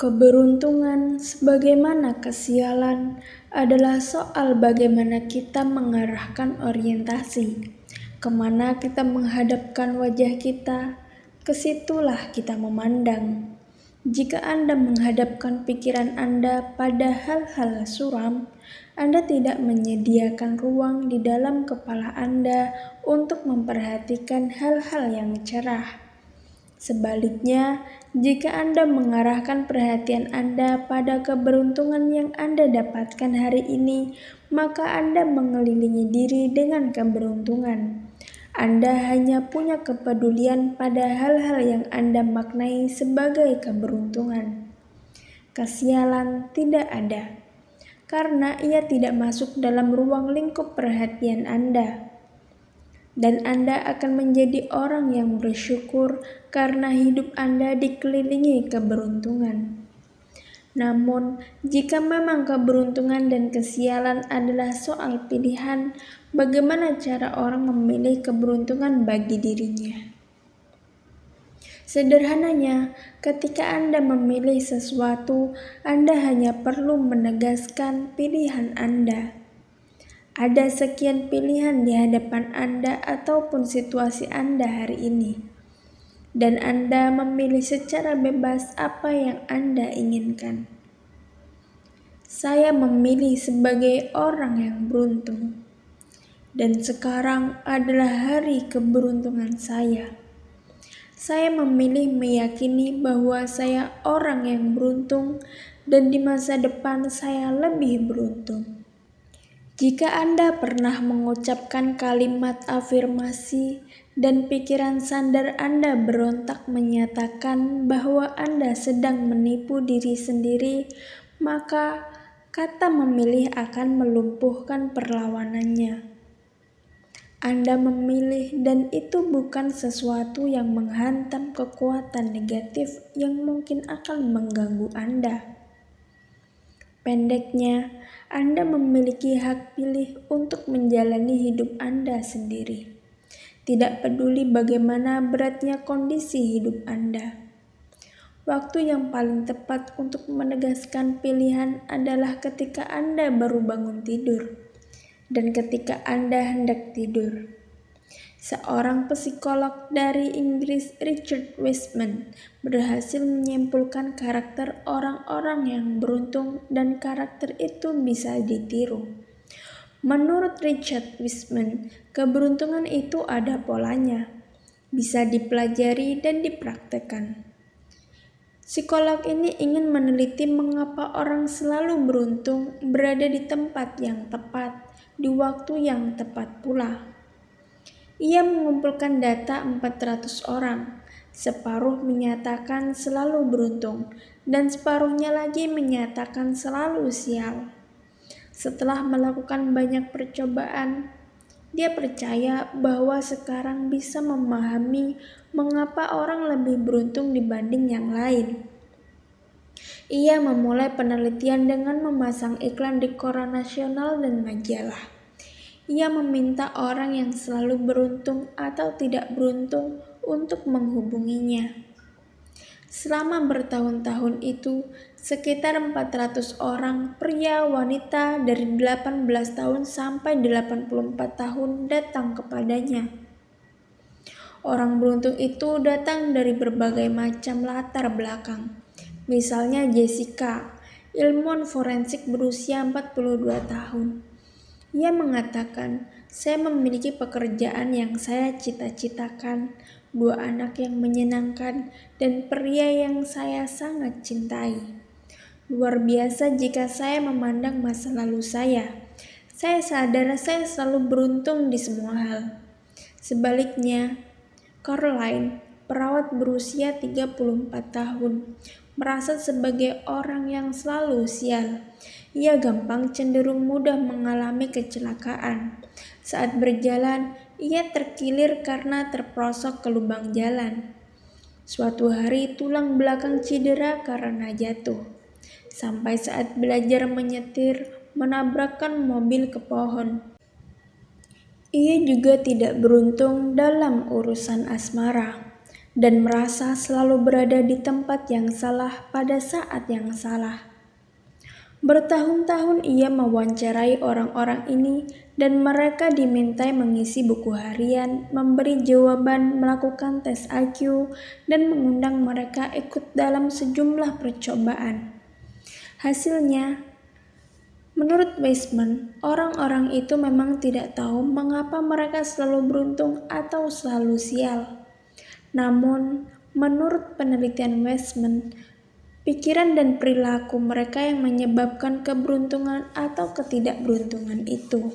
Keberuntungan, sebagaimana kesialan, adalah soal bagaimana kita mengarahkan orientasi. Kemana kita menghadapkan wajah kita, kesitulah kita memandang. Jika Anda menghadapkan pikiran Anda pada hal-hal suram, Anda tidak menyediakan ruang di dalam kepala Anda untuk memperhatikan hal-hal yang cerah. Sebaliknya, jika Anda mengarahkan perhatian Anda pada keberuntungan yang Anda dapatkan hari ini, maka Anda mengelilingi diri dengan keberuntungan. Anda hanya punya kepedulian pada hal-hal yang Anda maknai sebagai keberuntungan. Kesialan tidak ada, karena ia tidak masuk dalam ruang lingkup perhatian Anda. Dan Anda akan menjadi orang yang bersyukur karena hidup Anda dikelilingi keberuntungan. Namun, jika memang keberuntungan dan kesialan adalah soal pilihan, bagaimana cara orang memilih keberuntungan bagi dirinya? Sederhananya, ketika Anda memilih sesuatu, Anda hanya perlu menegaskan pilihan Anda. Ada sekian pilihan di hadapan Anda ataupun situasi Anda hari ini, dan Anda memilih secara bebas apa yang Anda inginkan. Saya memilih sebagai orang yang beruntung, dan sekarang adalah hari keberuntungan saya. Saya memilih meyakini bahwa saya orang yang beruntung, dan di masa depan saya lebih beruntung. Jika Anda pernah mengucapkan kalimat afirmasi dan pikiran sandar Anda berontak menyatakan bahwa Anda sedang menipu diri sendiri, maka kata memilih akan melumpuhkan perlawanannya. Anda memilih, dan itu bukan sesuatu yang menghantam kekuatan negatif yang mungkin akan mengganggu Anda. Pendeknya, Anda memiliki hak pilih untuk menjalani hidup Anda sendiri. Tidak peduli bagaimana beratnya kondisi hidup Anda. Waktu yang paling tepat untuk menegaskan pilihan adalah ketika Anda baru bangun tidur, dan ketika Anda hendak tidur. Seorang psikolog dari Inggris, Richard Wiseman, berhasil menyimpulkan karakter orang-orang yang beruntung dan karakter itu bisa ditiru. Menurut Richard Wiseman, keberuntungan itu ada polanya, bisa dipelajari dan dipraktekkan. Psikolog ini ingin meneliti mengapa orang selalu beruntung berada di tempat yang tepat, di waktu yang tepat pula. Ia mengumpulkan data 400 orang, separuh menyatakan selalu beruntung, dan separuhnya lagi menyatakan selalu sial. Setelah melakukan banyak percobaan, dia percaya bahwa sekarang bisa memahami mengapa orang lebih beruntung dibanding yang lain. Ia memulai penelitian dengan memasang iklan di koran nasional dan majalah. Ia meminta orang yang selalu beruntung atau tidak beruntung untuk menghubunginya. Selama bertahun-tahun itu, sekitar 400 orang pria wanita dari 18 tahun sampai 84 tahun datang kepadanya. Orang beruntung itu datang dari berbagai macam latar belakang. Misalnya Jessica, ilmuwan forensik berusia 42 tahun. Ia mengatakan, saya memiliki pekerjaan yang saya cita-citakan, 2 anak yang menyenangkan, dan pria yang saya sangat cintai. Luar biasa jika saya memandang masa lalu saya. Saya sadar saya selalu beruntung di semua hal. Sebaliknya, Caroline, perawat berusia 34 tahun, merasa sebagai orang yang selalu sial. Ia gampang cenderung mudah mengalami kecelakaan. Saat berjalan, ia terkilir karena terperosok ke lubang jalan. Suatu hari tulang belakang cedera karena jatuh. Sampai saat belajar menyetir, menabrakkan mobil ke pohon. Ia juga tidak beruntung dalam urusan asmara. dan merasa selalu berada di tempat yang salah pada saat yang salah. Bertahun-tahun ia mewawancarai orang-orang ini dan mereka dimintai mengisi buku harian, memberi jawaban, melakukan tes IQ, dan mengundang mereka ikut dalam sejumlah percobaan. Hasilnya, menurut Weisman, orang-orang itu memang tidak tahu mengapa mereka selalu beruntung atau selalu sial. Namun, menurut penelitian Weisman, pikiran dan perilaku mereka yang menyebabkan keberuntungan atau ketidakberuntungan itu.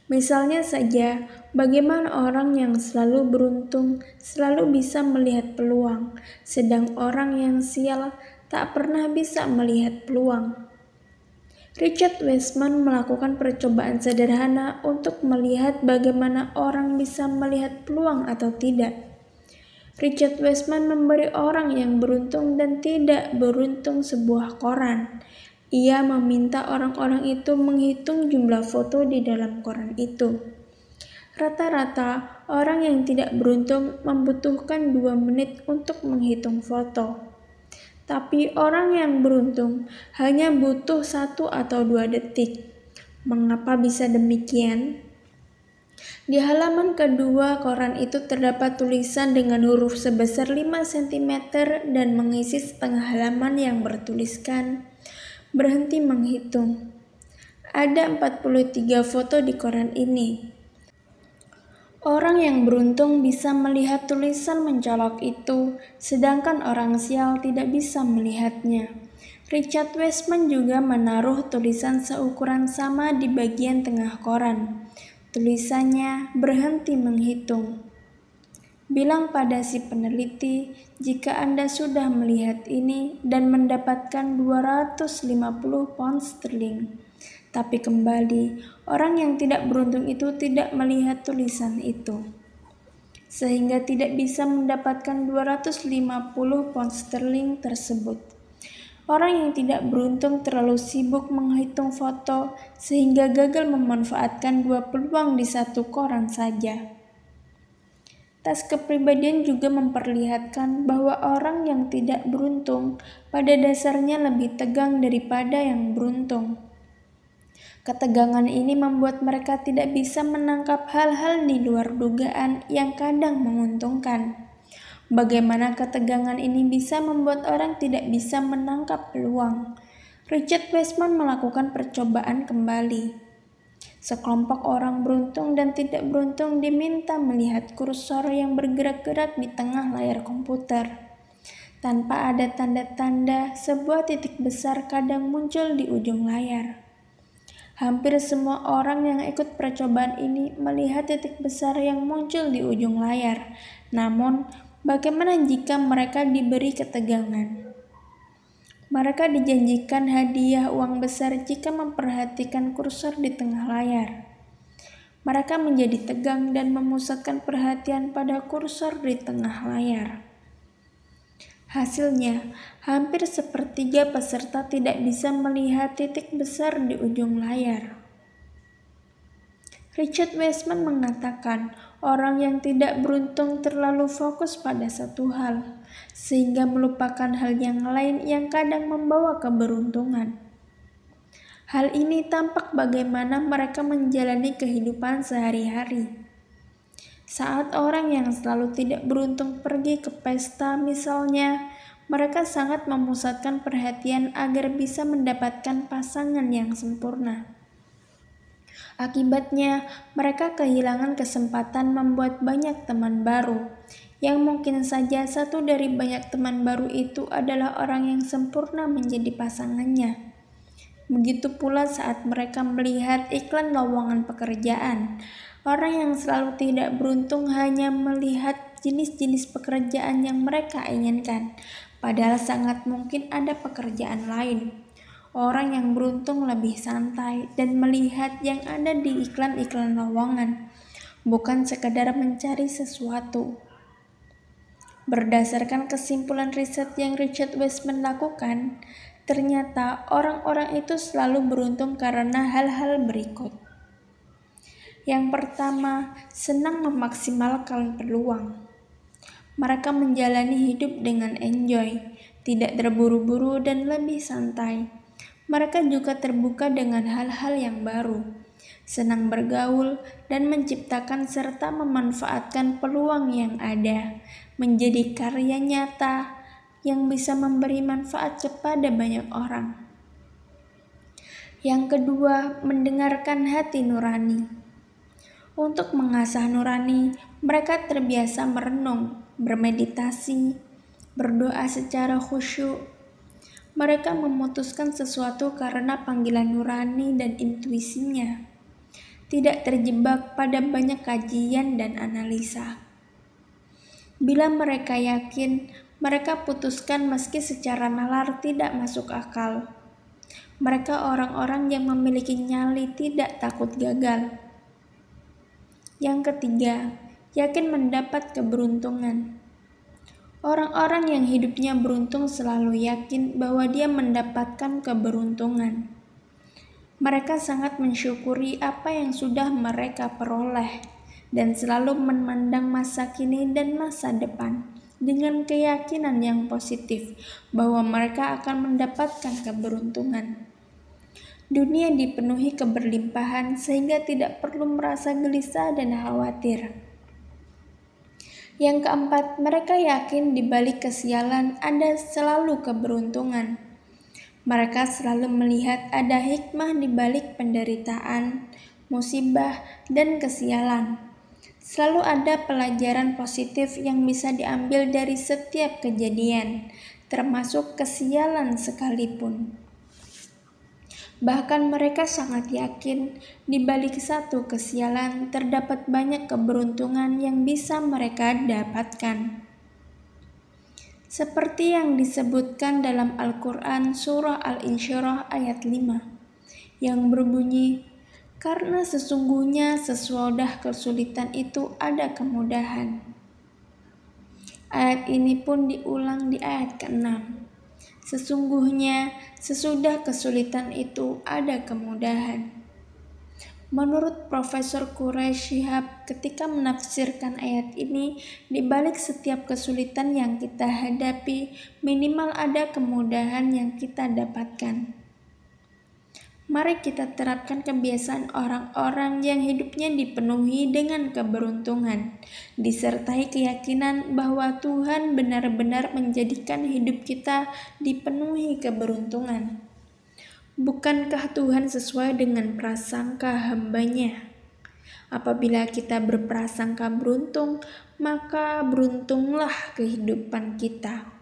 Misalnya saja, bagaimana orang yang selalu beruntung selalu bisa melihat peluang, sedang orang yang sial tak pernah bisa melihat peluang. Richard Weisman melakukan percobaan sederhana untuk melihat bagaimana orang bisa melihat peluang atau tidak. Richard Weisman memberi orang yang beruntung dan tidak beruntung sebuah koran. Ia meminta orang-orang itu menghitung jumlah foto di dalam koran itu. Rata-rata, orang yang tidak beruntung membutuhkan 2 menit untuk menghitung foto. Tapi orang yang beruntung hanya butuh 1 atau 2 detik. Mengapa bisa demikian? Di halaman kedua koran itu terdapat tulisan dengan huruf sebesar 5 cm dan mengisi setengah halaman yang bertuliskan, "Berhenti menghitung." Ada 43 foto di koran ini. Orang yang beruntung bisa melihat tulisan mencolok itu, sedangkan orang sial tidak bisa melihatnya. Richard Weisman juga menaruh tulisan seukuran sama di bagian tengah koran. Tulisannya, "Berhenti menghitung." Bilang pada si peneliti, jika Anda sudah melihat ini dan mendapatkan 250 pound sterling. Tapi kembali, orang yang tidak beruntung itu tidak melihat tulisan itu, sehingga tidak bisa mendapatkan 250 pound sterling tersebut. Orang yang tidak beruntung terlalu sibuk menghitung foto sehingga gagal memanfaatkan 2 peluang di satu koran saja. Tes kepribadian juga memperlihatkan bahwa orang yang tidak beruntung pada dasarnya lebih tegang daripada yang beruntung. Ketegangan ini membuat mereka tidak bisa menangkap hal-hal di luar dugaan yang kadang menguntungkan. Bagaimana ketegangan ini bisa membuat orang tidak bisa menangkap peluang? Richard Weisman melakukan percobaan kembali. Sekelompok orang beruntung dan tidak beruntung diminta melihat kursor yang bergerak-gerak di tengah layar komputer. Tanpa ada tanda-tanda, sebuah titik besar kadang muncul di ujung layar. Hampir semua orang yang ikut percobaan ini melihat titik besar yang muncul di ujung layar. Namun, bagaimana jika mereka diberi ketegangan? Mereka dijanjikan hadiah uang besar jika memperhatikan kursor di tengah layar. Mereka menjadi tegang dan memusatkan perhatian pada kursor di tengah layar. Hasilnya, hampir sepertiga peserta tidak bisa melihat titik besar di ujung layar. Richard Weisman mengatakan, orang yang tidak beruntung terlalu fokus pada satu hal, sehingga melupakan hal yang lain yang kadang membawa keberuntungan. Hal ini tampak bagaimana mereka menjalani kehidupan sehari-hari. Saat orang yang selalu tidak beruntung pergi ke pesta misalnya, mereka sangat memusatkan perhatian agar bisa mendapatkan pasangan yang sempurna. Akibatnya, mereka kehilangan kesempatan membuat banyak teman baru, yang mungkin saja satu dari banyak teman baru itu adalah orang yang sempurna menjadi pasangannya. Begitu pula saat mereka melihat iklan lowongan pekerjaan. Orang yang selalu tidak beruntung hanya melihat jenis-jenis pekerjaan yang mereka inginkan, padahal sangat mungkin ada pekerjaan lain. Orang yang beruntung lebih santai dan melihat yang ada di iklan-iklan lowongan, bukan sekadar mencari sesuatu. Berdasarkan kesimpulan riset yang Richard Weisman lakukan, ternyata orang-orang itu selalu beruntung karena hal-hal berikut. Yang pertama, senang memaksimalkan peluang. Mereka menjalani hidup dengan enjoy, tidak terburu-buru dan lebih santai. Mereka juga terbuka dengan hal-hal yang baru, senang bergaul dan menciptakan serta memanfaatkan peluang yang ada, menjadi karya nyata yang bisa memberi manfaat kepada banyak orang. Yang kedua, mendengarkan hati nurani. Untuk mengasah nurani, mereka terbiasa merenung, bermeditasi, berdoa secara khusyuk. Mereka memutuskan sesuatu karena panggilan nurani dan intuisinya, tidak terjebak pada banyak kajian dan analisa. Bila mereka yakin, mereka putuskan meski secara nalar tidak masuk akal. Mereka orang-orang yang memiliki nyali tidak takut gagal. Yang ketiga, yakin mendapat keberuntungan. Orang-orang yang hidupnya beruntung selalu yakin bahwa dia mendapatkan keberuntungan. Mereka sangat mensyukuri apa yang sudah mereka peroleh dan selalu memandang masa kini dan masa depan dengan keyakinan yang positif bahwa mereka akan mendapatkan keberuntungan. Dunia dipenuhi keberlimpahan sehingga tidak perlu merasa gelisah dan khawatir. Yang keempat, mereka yakin di balik kesialan ada selalu keberuntungan. Mereka selalu melihat ada hikmah di balik penderitaan, musibah, dan kesialan. Selalu ada pelajaran positif yang bisa diambil dari setiap kejadian, termasuk kesialan sekalipun. Bahkan mereka sangat yakin di balik satu kesialan terdapat banyak keberuntungan yang bisa mereka dapatkan. Seperti yang disebutkan dalam Al-Quran Surah Al-Insyirah ayat 5 yang berbunyi, karena sesungguhnya sesudah kesulitan itu ada kemudahan. Ayat ini pun diulang di ayat ke-6. Sesungguhnya sesudah kesulitan itu ada kemudahan. Menurut Profesor Quraish Shihab, ketika menafsirkan ayat ini, di balik setiap kesulitan yang kita hadapi, minimal ada kemudahan yang kita dapatkan. Mari kita terapkan kebiasaan orang-orang yang hidupnya dipenuhi dengan keberuntungan, disertai keyakinan bahwa Tuhan benar-benar menjadikan hidup kita dipenuhi keberuntungan. Bukankah Tuhan sesuai dengan prasangka hamba-Nya? Apabila kita berprasangka beruntung, maka beruntunglah kehidupan kita.